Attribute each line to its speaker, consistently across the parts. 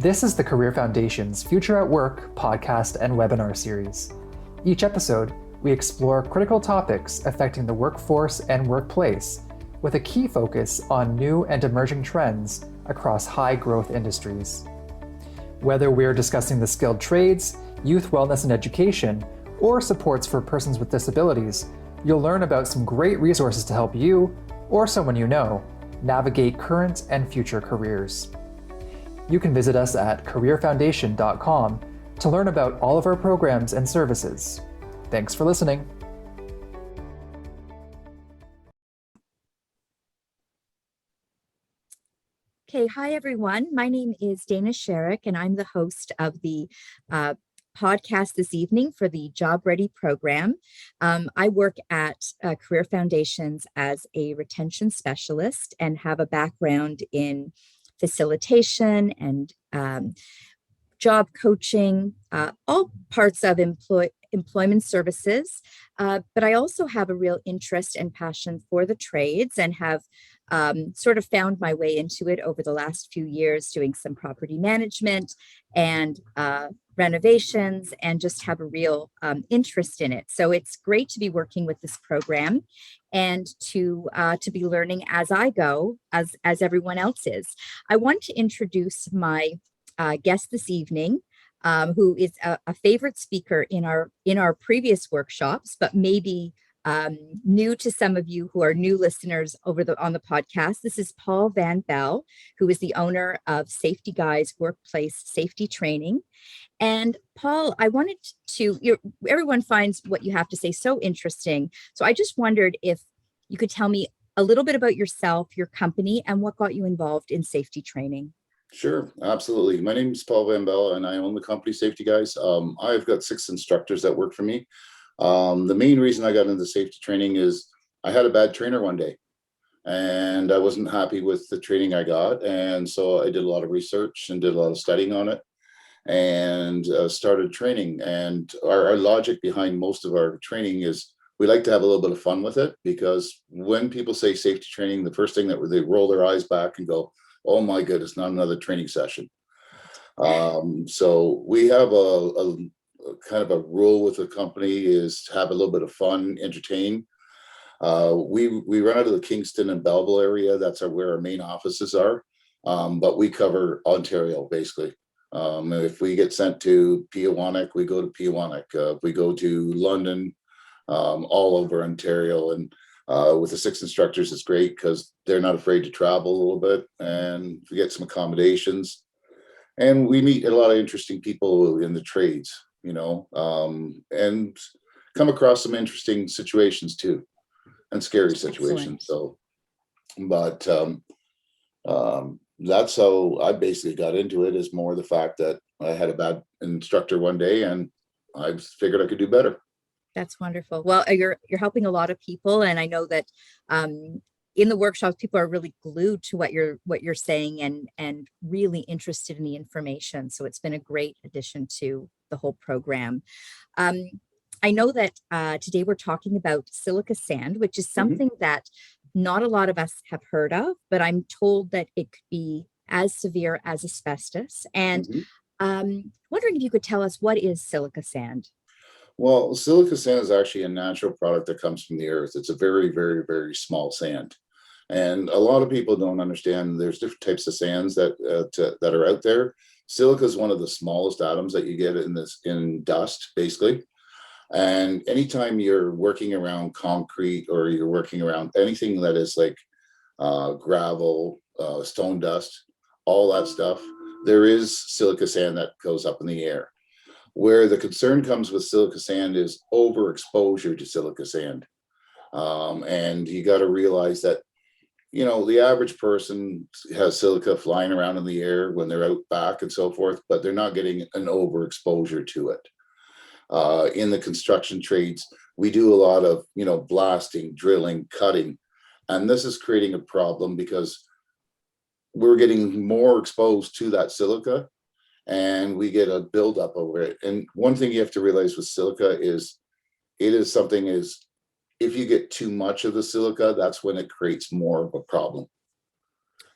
Speaker 1: This is the Career Foundation's Future at Work podcast and webinar series. Each episode, we explore critical topics affecting the workforce and workplace, with a key focus on new and emerging trends across high-growth industries. Whether we're discussing the skilled trades, youth wellness and education, or supports for persons with disabilities, you'll learn about some great resources to help you, or someone you know, navigate current and future careers. You can visit us at careerfoundation.com to learn about all of our programs and services. Thanks for listening.
Speaker 2: Okay, hi everyone. My name is Dayna Shereck, and I'm the host of the podcast this evening for the Job Ready program. I work at Career Foundations as a retention specialist and have a background in facilitation and job coaching, all parts of employment services. But I also have a real interest and passion for the trades and have sort of found my way into it over the last few years, doing some property management and renovations, and just have a real interest in it. So it's great to be working with this program and to be learning as I go, as everyone else is. I want to introduce my guest this evening, who is a favorite speaker in our previous workshops, but maybe new to some of you who are new listeners on the podcast. This is Paul Van Belle, who is the owner of Safety Guys Workplace Safety Training. And Paul, I wanted everyone finds what you have to say so interesting. So I just wondered if you could tell me a little bit about yourself, your company, and what got you involved in safety training.
Speaker 3: Sure, absolutely. My name is Paul Van Belle, and I own the company Safety Guys. I've got 6 instructors that work for me. The main reason I got into safety training is I had a bad trainer one day, and I wasn't happy with the training I got. And so I did a lot of research and did a lot of studying on it, and started training. And our logic behind most of our training is we like to have a little bit of fun with it, because when people say safety training, the first thing that they roll their eyes back and go, oh my goodness, not another training session. So we have a kind of a rule with the company is to have a little bit of fun, entertain. We run out of the Kingston and Belleville area. That's where our main offices are. But we cover Ontario, basically. If we get sent to Peawanuck, we go to Peawanuck. If we go to London, all over Ontario. And with the 6 instructors, it's great because they're not afraid to travel a little bit, and we get some accommodations, and we meet a lot of interesting people in the trades, and come across some interesting situations too, and scary situations. Excellent. So, but that's how I basically got into it, is more the fact that I had a bad instructor one day, and I figured I could do better.
Speaker 2: That's wonderful. Well, you're helping a lot of people, and I know that in the workshops, people are really glued to what you're saying and really interested in the information. So it's been a great addition to the whole program. I know that today we're talking about silica sand, which is something that not a lot of us have heard of, but I'm told that it could be as severe as asbestos. And wondering if you could tell us, what is silica sand?
Speaker 3: Well, silica sand is actually a natural product that comes from the earth. It's a very, very, very small sand. And a lot of people don't understand there's different types of sands that are out there. Silica is one of the smallest atoms that you get in dust, basically. And anytime you're working around concrete, or you're working around anything that is like gravel, stone dust, all that stuff, there is silica sand that goes up in the air. Where the concern comes with silica sand is overexposure to silica sand. And you got to realize that, the average person has silica flying around in the air when they're out back and so forth, but they're not getting an overexposure to it. In the construction trades, we do a lot of, blasting, drilling, cutting. And this is creating a problem because we're getting more exposed to that silica, and we get a buildup over it. And one thing you have to realize with silica is if you get too much of the silica, that's when it creates more of a problem.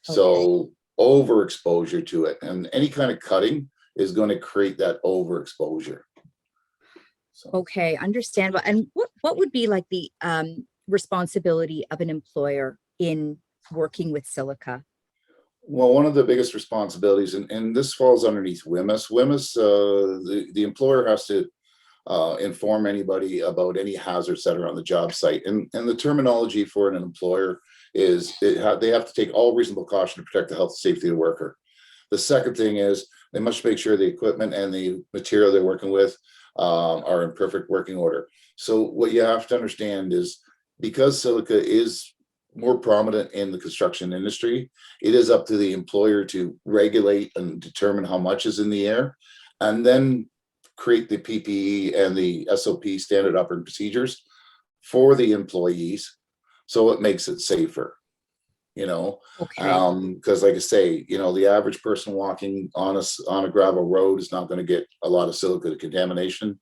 Speaker 3: Okay. So overexposure to it, and any kind of cutting is going to create that overexposure. So.
Speaker 2: Okay, understandable. And what would be like the responsibility of an employer in working with silica?
Speaker 3: Well, one of the biggest responsibilities, and this falls underneath WHMIS. WHMIS, the employer has to inform anybody about any hazards that are on the job site. And the terminology for an employer is they have to take all reasonable caution to protect the health and safety of the worker. The second thing is they must make sure the equipment and the material they're working with are in perfect working order. So what you have to understand is, because silica is more prominent in the construction industry, it is up to the employer to regulate and determine how much is in the air, and then create the PPE and the SOP, standard operating procedures, for the employees, so it makes it safer.
Speaker 2: Okay.
Speaker 3: Because like I say, the average person walking on a gravel road is not going to get a lot of silica contamination,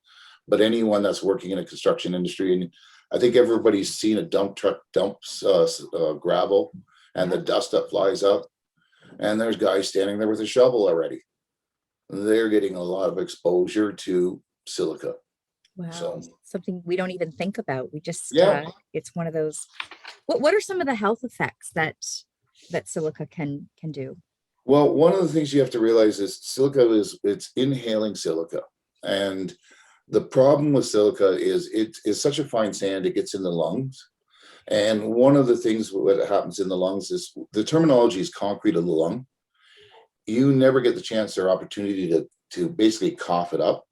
Speaker 3: but anyone that's working in a construction industry, and I think everybody's seen a dump truck dumps gravel, and the dust that flies up, and there's guys standing there with a shovel already. They're getting a lot of exposure to silica.
Speaker 2: Wow.
Speaker 3: So,
Speaker 2: something we don't even think about. We just,
Speaker 3: yeah.
Speaker 2: It's one of those. What are some of the health effects that silica can do?
Speaker 3: Well, one of the things you have to realize is it's inhaling silica. And the problem with silica is it is such a fine sand, it gets in the lungs. And one of the things that happens in the lungs is, the terminology is concrete of the lung. You never get the chance or opportunity to basically cough it up.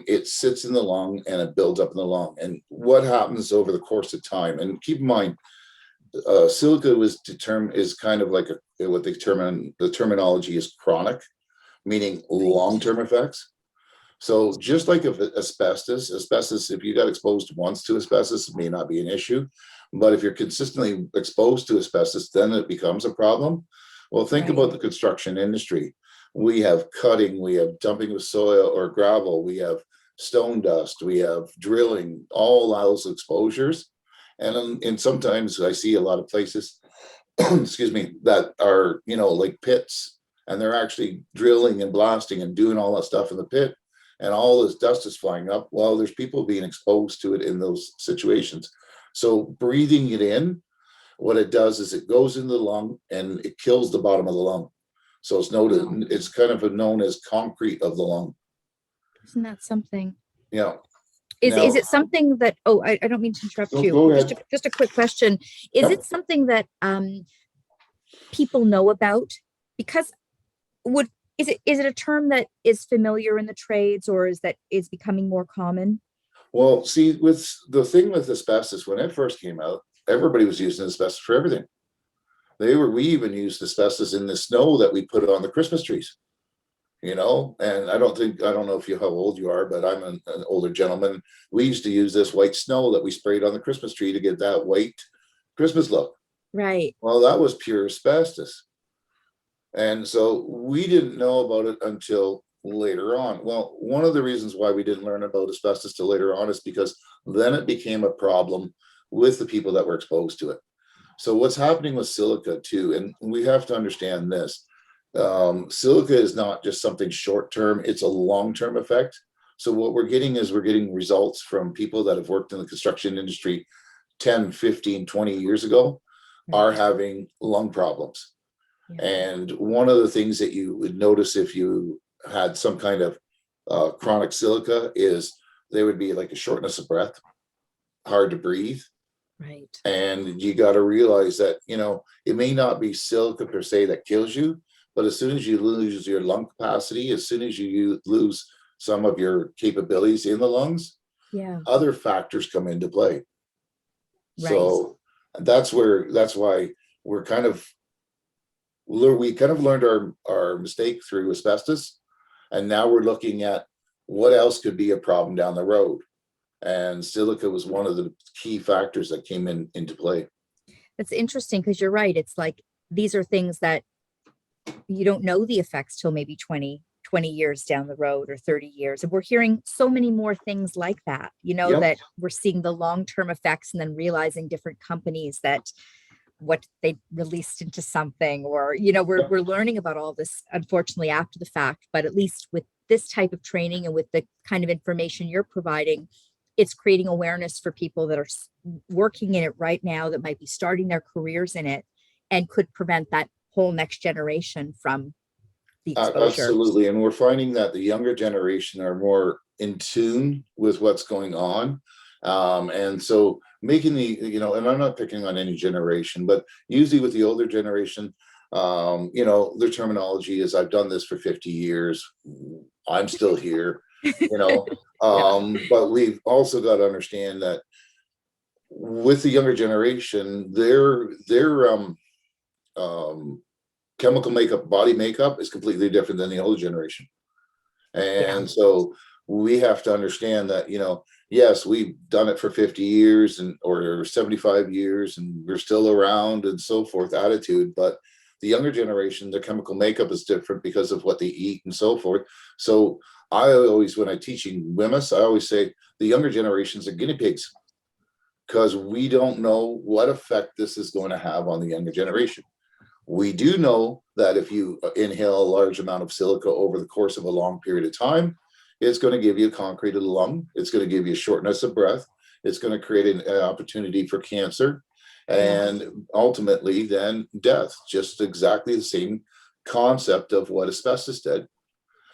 Speaker 3: It sits in the lung and it builds up in the lung. And what happens over the course of time, and keep in mind, silica is kind of like what the terminology is chronic, meaning long-term effects. So just like if asbestos, if you got exposed once to asbestos, it may not be an issue. But if you're consistently exposed to asbestos, then it becomes a problem. Well, think about the construction industry. We have cutting, we have dumping of soil or gravel, we have stone dust, we have drilling, all those exposures. And sometimes I see a lot of places, excuse me, that are, like pits, and they're actually drilling and blasting and doing all that stuff in the pit, and all this dust is flying up. Well, there's people being exposed to it in those situations. So breathing it in, what it does is it goes in the lung and it kills the bottom of the lung. So it's kind of known as concrete of the lung.
Speaker 2: Isn't that something?
Speaker 3: Yeah.
Speaker 2: Is it something that, I don't mean to interrupt you.
Speaker 3: Go ahead.
Speaker 2: Just a quick question. Is it something that people know about? Because is it a term that is familiar in the trades, or is becoming more common?
Speaker 3: Well, see, with the thing with asbestos, when it first came out, everybody was using asbestos for everything. We even used asbestos in the snow that we put on the Christmas trees. And I don't know how old you are, but I'm an older gentleman. We used to use this white snow that we sprayed on the Christmas tree to get that white Christmas look.
Speaker 2: Right.
Speaker 3: Well, that was pure asbestos. And so we didn't know about it until later on. Well, one of the reasons why we didn't learn about asbestos till later on is because then it became a problem with the people that were exposed to it. So what's happening with silica too, and we have to understand this, silica is not just something short-term, it's a long-term effect. So what we're getting results from people that have worked in the construction industry 10, 15, 20 years ago, are having lung problems. Yeah. And one of the things that you would notice if you had some kind of chronic silica is there would be like a shortness of breath, hard to breathe.
Speaker 2: Right.
Speaker 3: And you got to realize that, it may not be silica per se that kills you, but as soon as you lose your lung capacity, as soon as you lose some of your capabilities in the lungs, other factors come into play. Right. So that's why we kind of learned our mistake through asbestos. And now we're looking at what else could be a problem down the road. And silica was one of the key factors that came into play.
Speaker 2: That's interesting, because you're right. It's like, these are things that you don't know the effects till maybe 20 years down the road, or 30 years. And we're hearing so many more things like that, that we're seeing the long-term effects, and then realizing different companies that what they released into something, or, we're learning about all this, unfortunately, after the fact. But at least with this type of training and with the kind of information you're providing, it's creating awareness for people that are working in it right now, that might be starting their careers in it, and could prevent that whole next generation from the exposure.
Speaker 3: Absolutely. And we're finding that the younger generation are more in tune with what's going on. And so making and I'm not picking on any generation, but usually with the older generation, their terminology is, I've done this for 50 years. I'm still here, but we've also got to understand that with the younger generation, their chemical makeup, body makeup is completely different than the older generation. And so we have to understand that, yes, we've done it for 50 years or 75 years and we're still around and so forth attitude. But the younger generation, their chemical makeup is different because of what they eat and so forth. So I always, when I'm teaching WMIS, I always say the younger generations are guinea pigs, because we don't know what effect this is going to have on the younger generation. We do know that if you inhale a large amount of silica over the course of a long period of time, it's going to give you a concreted lung. It's going to give you shortness of breath. It's going to create an opportunity for cancer and ultimately then death. Just exactly the same concept of what asbestos did.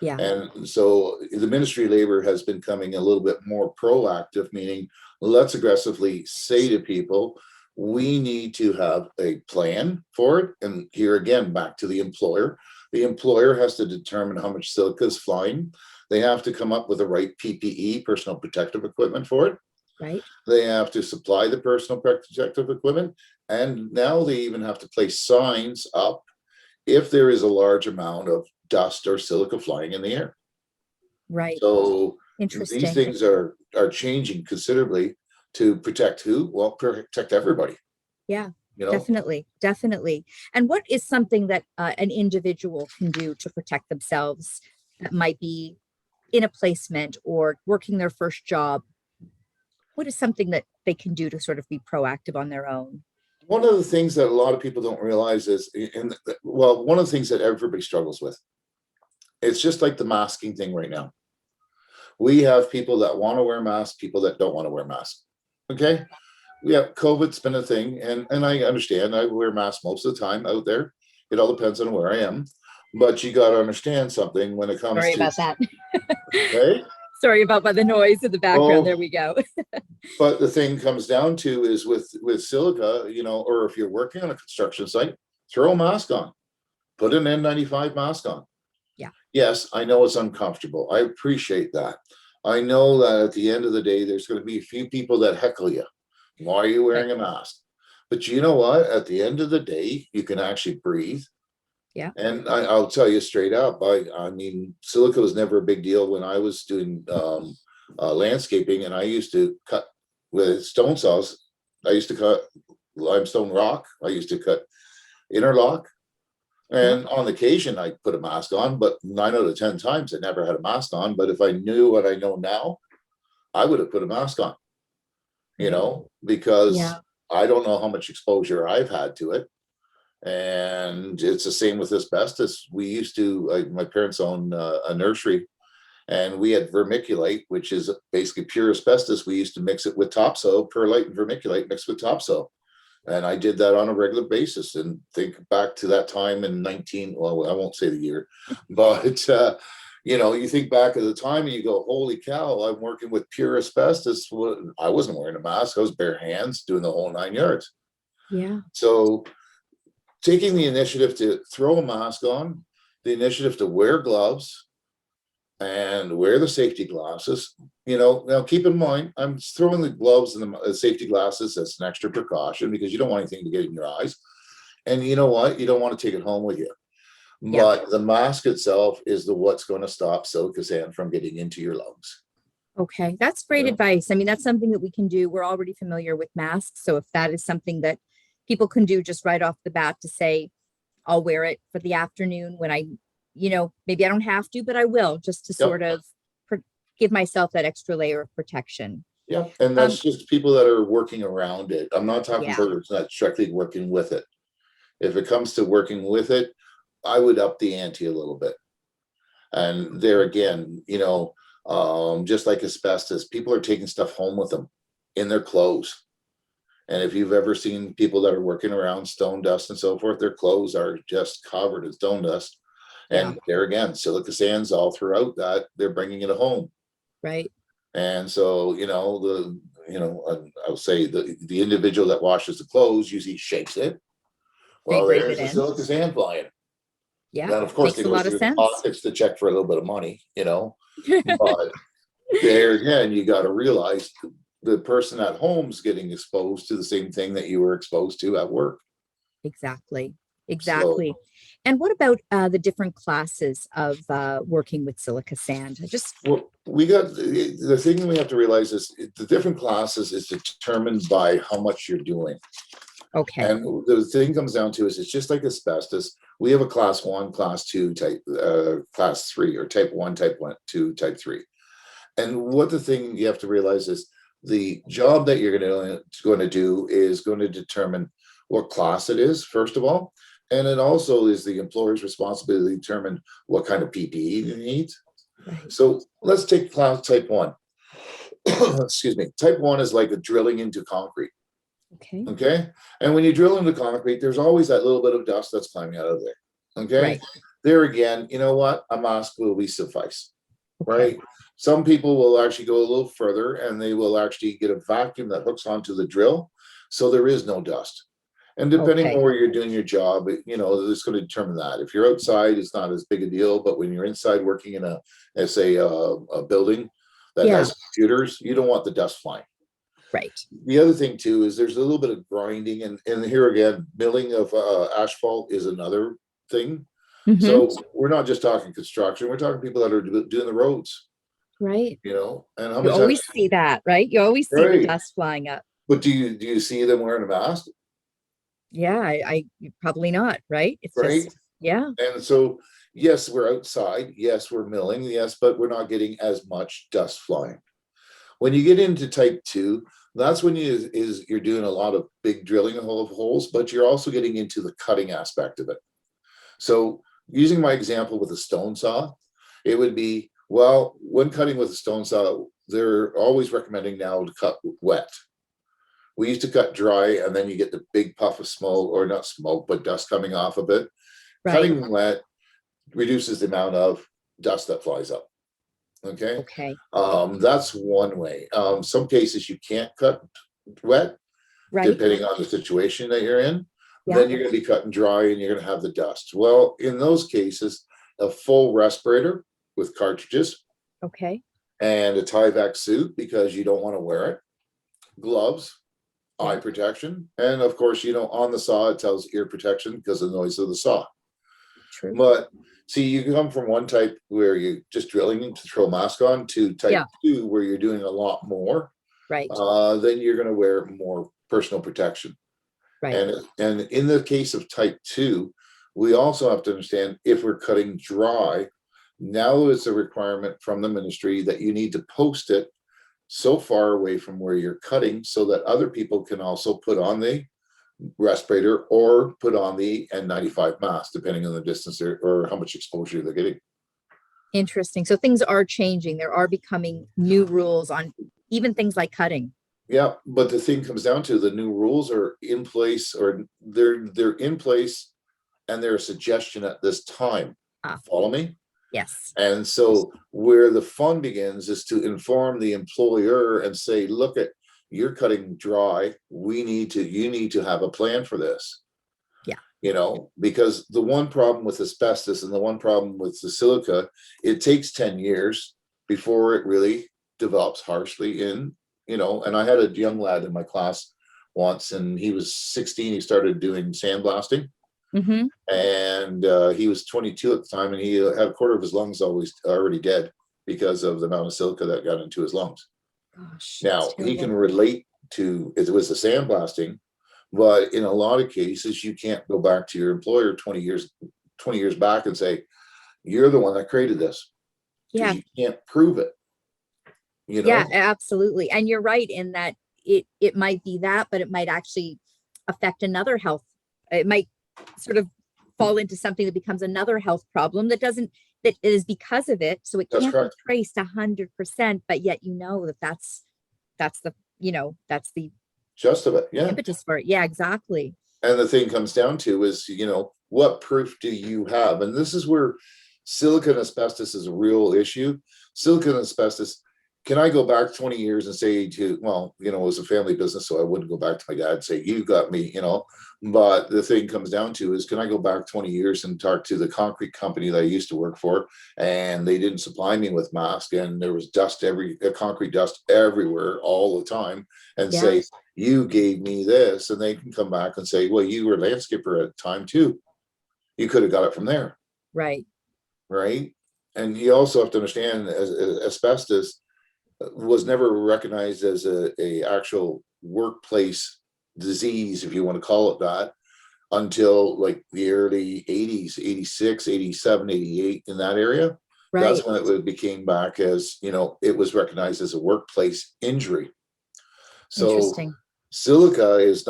Speaker 2: Yeah.
Speaker 3: And so the Ministry of Labor has been becoming a little bit more proactive, meaning let's aggressively say to people, we need to have a plan for it. And here again, back to the employer. The employer has to determine how much silica is flying. They have to come up with the right PPE, personal protective equipment, for it.
Speaker 2: Right.
Speaker 3: They have to supply the personal protective equipment. And now they even have to place signs up if there is a large amount of dust or silica flying in the air.
Speaker 2: Right.
Speaker 3: So
Speaker 2: interesting.
Speaker 3: These things are changing considerably to protect who? Well, protect everybody.
Speaker 2: Yeah, definitely. And what is something that an individual can do to protect themselves that might be in a placement or working their first job? What is something that they can do to sort of be proactive on their own?
Speaker 3: One of the things that a lot of people don't realize is, one of the things that everybody struggles with, it's just like the masking thing right now. We have people that want to wear masks, people that don't want to wear masks. Okay. Yeah, COVID's been a thing, and I understand. I wear masks most of the time out there. It all depends on where I am, but you got to understand something when it comes
Speaker 2: Sorry
Speaker 3: to
Speaker 2: about that.
Speaker 3: Right?
Speaker 2: Sorry about the noise in the background. There we go.
Speaker 3: But the thing comes down to is with silica, or if you're working on a construction site, throw a mask on, put an N95 mask on.
Speaker 2: Yeah.
Speaker 3: Yes, I know it's uncomfortable. I appreciate that. I know that at the end of the day, there's going to be a few people that heckle you. Why are you wearing a mask? But you know what? At the end of the day, you can actually breathe.
Speaker 2: Yeah.
Speaker 3: And I'll tell you straight up, I mean, silica was never a big deal when I was doing landscaping, and I used to cut with stone saws. I used to cut limestone rock. I used to cut interlock. And on occasion, I put a mask on, but 9 out of 10 times I never had a mask on. But if I knew what I know now, I would have put a mask on, because I don't know how much exposure I've had to it. And it's the same with asbestos. We used to, my parents owned a nursery, and we had vermiculite, which is basically pure asbestos. We used to mix it with topsoil, perlite and vermiculite mixed with topsoil. And I did that on a regular basis. And think back to that time in I won't say the year, but you think back at the time and you go, holy cow, I'm working with pure asbestos. I wasn't wearing a mask. I was bare hands doing the whole 9 yards.
Speaker 2: Yeah.
Speaker 3: So taking the initiative to throw a mask on, the initiative to wear gloves and wear the safety glasses. Now keep in mind, I'm throwing the gloves and the safety glasses as an extra precaution because you don't want anything to get in your eyes. And you know what? You don't want to take it home with you. But the mask itself is what's going to stop silica sand from getting into your lungs.
Speaker 2: Okay, that's great advice. I mean, that's something that we can do. We're already familiar with masks. So if that is something that people can do just right off the bat to say, I'll wear it for the afternoon when maybe I don't have to, but I will, just to sort of give myself that extra layer of protection.
Speaker 3: Yeah, and
Speaker 2: Um,
Speaker 3: that's just people that are working around it. I'm not talking
Speaker 2: yeah,
Speaker 3: about it's not strictly working with it. If it comes to working with it, I would up the ante a little bit. And there again, just like asbestos, people are taking stuff home with them in their clothes. And if you've ever seen people that are working around stone dust and so forth, their clothes are just covered in stone dust.
Speaker 2: yeah,
Speaker 3: And there again, silica sands all throughout that, they're bringing it home.
Speaker 2: right.
Speaker 3: And so, I'll say the individual that washes the clothes usually shakes it.
Speaker 2: They
Speaker 3: Well,
Speaker 2: breathe it
Speaker 3: there's the
Speaker 2: in.
Speaker 3: silica sand flying.
Speaker 2: Yeah,
Speaker 3: Then, of course,
Speaker 2: makes
Speaker 3: they
Speaker 2: a
Speaker 3: go
Speaker 2: lot of
Speaker 3: through the
Speaker 2: sense.
Speaker 3: pockets to check for a little bit of money. But there again, you got to realize the person at home's getting exposed to the same thing that you were exposed to at work.
Speaker 2: Exactly.
Speaker 3: So,
Speaker 2: Exactly. And what about the different classes of working with silica sand? Just
Speaker 3: well, we got the thing we have to realize is the different classes is determined by how much you're doing.
Speaker 2: okay.
Speaker 3: And the thing comes down to is it's just like asbestos. We have a class 1, class 2, class 3, or type 1, type 1, 2, type 3. And what the thing you have to realize is the job that you're going to do is going to determine what class it is, first of all. And it also is the employer's responsibility to determine what kind of PPE you need.
Speaker 2: Right.
Speaker 3: So let's take class type 1. Excuse me. Type 1 is like a drilling into concrete.
Speaker 2: Okay.
Speaker 3: Okay. And when you drill into concrete, there's always that little bit of dust that's climbing out of there. Okay.
Speaker 2: Right.
Speaker 3: There again, you know what? A mask will be suffice,
Speaker 2: Okay.
Speaker 3: right? Some people will actually go a little further and they will actually get a vacuum that hooks onto the drill. So there is no dust. And depending
Speaker 2: Okay.
Speaker 3: on where you're doing your job, it's going to determine that. If you're outside, it's not as big a deal. But when you're inside working in a building that
Speaker 2: Yeah.
Speaker 3: has computers, you don't want the dust flying.
Speaker 2: Right.
Speaker 3: The other thing too is there's a little bit of grinding, and here again, milling of asphalt is another thing.
Speaker 2: Hmm.
Speaker 3: So we're not just talking construction; we're talking people that are doing the roads.
Speaker 2: Right.
Speaker 3: And how
Speaker 2: You
Speaker 3: many times?
Speaker 2: always see that, right? You always see the
Speaker 3: Right.
Speaker 2: dust flying up.
Speaker 3: But do you see them wearing a mask?
Speaker 2: Yeah, I probably not, right? It's
Speaker 3: Right.
Speaker 2: just, yeah,
Speaker 3: And so yes, we're outside. Yes, we're milling. Yes, but we're not getting as much dust flying. When you get into type 2, that's when you're doing a lot of big drilling of holes, but you're also getting into the cutting aspect of it. So using my example with a stone saw, it would be, well, when cutting with a stone saw, they're always recommending now to cut wet. We used to cut dry, and then you get the big puff of smoke, or not smoke, but dust coming off of it.
Speaker 2: right.
Speaker 3: Cutting wet reduces the amount of dust that flies up. Okay.
Speaker 2: Okay.
Speaker 3: That's one way. Some cases you can't cut wet,
Speaker 2: Right.
Speaker 3: depending on the situation that you're in.
Speaker 2: Yeah.
Speaker 3: Then you're going to be cutting dry and you're going to have the dust. Well, in those cases, a full respirator with cartridges
Speaker 2: Okay.
Speaker 3: and a Tyvek suit because you don't want to wear it, gloves, eye
Speaker 2: Yeah.
Speaker 3: protection, and of course, on the saw it tells ear protection because of the noise of the saw.
Speaker 2: True.
Speaker 3: But see, you come from one type where you're just drilling to throw a mask on to type
Speaker 2: Yeah.
Speaker 3: 2 where you're doing a lot more.
Speaker 2: Right.
Speaker 3: Then you're going to wear more personal protection.
Speaker 2: Right.
Speaker 3: And in the case of type 2, we also have to understand if we're cutting dry, now it's a requirement from the ministry that you need to post it so far away from where you're cutting so that other people can also put on the respirator or put on the N95 mask, depending on the distance or how much exposure they're getting.
Speaker 2: Interesting. So things are changing. There are becoming new rules on even things like cutting.
Speaker 3: Yeah, but the thing comes down to the new rules are in place, or they're in place, and they're a suggestion at this time.
Speaker 2: Ah,
Speaker 3: Follow me?
Speaker 2: yes.
Speaker 3: And so where the fun begins is to inform the employer and say, look you're cutting dry. You need to have a plan for this.
Speaker 2: Yeah.
Speaker 3: Because the one problem with asbestos and the one problem with the silica, it takes 10 years before it really develops harshly and I had a young lad in my class once, and he was 16. He started doing sandblasting.
Speaker 2: Mm-hmm.
Speaker 3: And he was 22 at the time, and he had a quarter of his lungs already dead because of the amount of silica that got into his lungs.
Speaker 2: Gosh,
Speaker 3: Now
Speaker 2: it's
Speaker 3: he
Speaker 2: terrible.
Speaker 3: can relate to it was the sandblasting, but in a lot of cases you can't go back to your employer 20 years back and say you're the one that created this,
Speaker 2: Yeah.
Speaker 3: because you can't prove it. you know?
Speaker 2: Yeah, absolutely. And you're right in that it might be that, but it might actually affect another health. It might sort of fall into something that becomes another health problem that is because of it. So it
Speaker 3: That's
Speaker 2: can't be
Speaker 3: correct.
Speaker 2: traced 100%, but yet that's the
Speaker 3: Just of it. Yeah.
Speaker 2: impetus for it. Yeah, exactly.
Speaker 3: And the thing comes down to is, what proof do you have? And this is where silica and asbestos is a real issue. Silica and asbestos, can I go back 20 years and say it was a family business, so I wouldn't go back to my dad and say, you got me, But the thing comes down to is, can I go back 20 years and talk to the concrete company that I used to work for, and they didn't supply me with masks, and there was concrete dust everywhere all the time, and say, you gave me this, and they can come back and say, well, you were a landscaper at the time too. You could have got it from there.
Speaker 2: Right.
Speaker 3: Right. And you also have to understand, asbestos was never recognized as a actual workplace disease, if you want to call it that, until like the early 80s, 86, 87, 88, in that area.
Speaker 2: Right.
Speaker 3: That's when it became back as, it was recognized as a workplace injury. So
Speaker 2: Interesting.
Speaker 3: silica is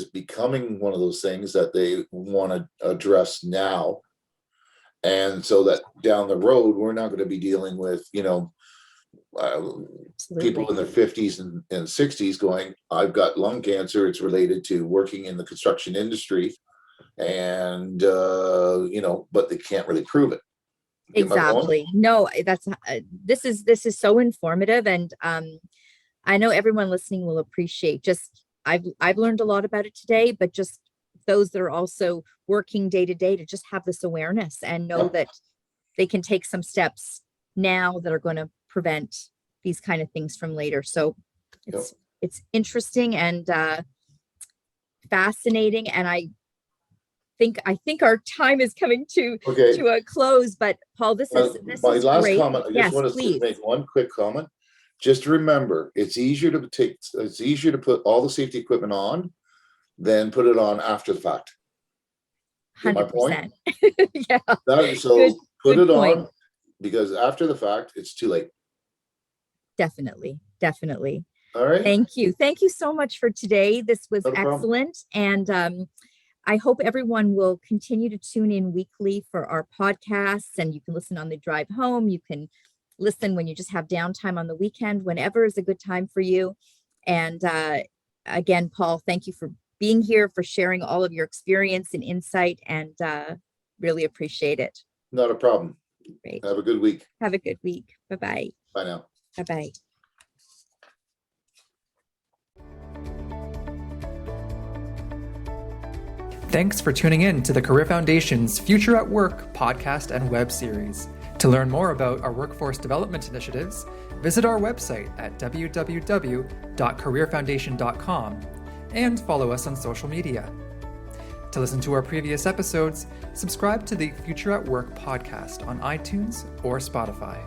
Speaker 3: becoming one of those things that they want to address now. And so that down the road, we're not going to be dealing with, people in their 50s and 60s going, I've got lung cancer. It's related to working in the construction industry. And, but they can't really prove it.
Speaker 2: Exactly. No, this is so informative. And I know everyone listening will appreciate I've learned a lot about it today, but just those that are also working day to day to just have this awareness and know that they can take some steps now that are going to prevent these kind of things from later. So it's interesting and fascinating. And I think our time is coming to a close, but Paul, this is
Speaker 3: my last
Speaker 2: great.
Speaker 3: comment. I just want to make one quick comment. Just remember, it's easier to put all the safety equipment on than put it on after the fact.
Speaker 2: 100%. Yeah.
Speaker 3: Put it on, because after the fact, it's too late.
Speaker 2: Definitely.
Speaker 3: All right.
Speaker 2: Thank you so much for today. This was excellent. And I hope everyone will continue to tune in weekly for our podcasts, and you can listen on the drive home. You can listen when you just have downtime on the weekend, whenever is a good time for you. And again, Paul, thank you for being here, for sharing all of your experience and insight, and really appreciate it.
Speaker 3: Not a problem.
Speaker 2: Great.
Speaker 3: Have a good week.
Speaker 2: Have a good week. Bye-bye.
Speaker 3: Bye now.
Speaker 2: Bye-bye.
Speaker 1: Thanks for tuning in to the Career Foundation's Future at Work podcast and web series. To learn more about our workforce development initiatives, visit our website at www.careerfoundation.com and follow us on social media. To listen to our previous episodes, subscribe to the Future at Work podcast on iTunes or Spotify.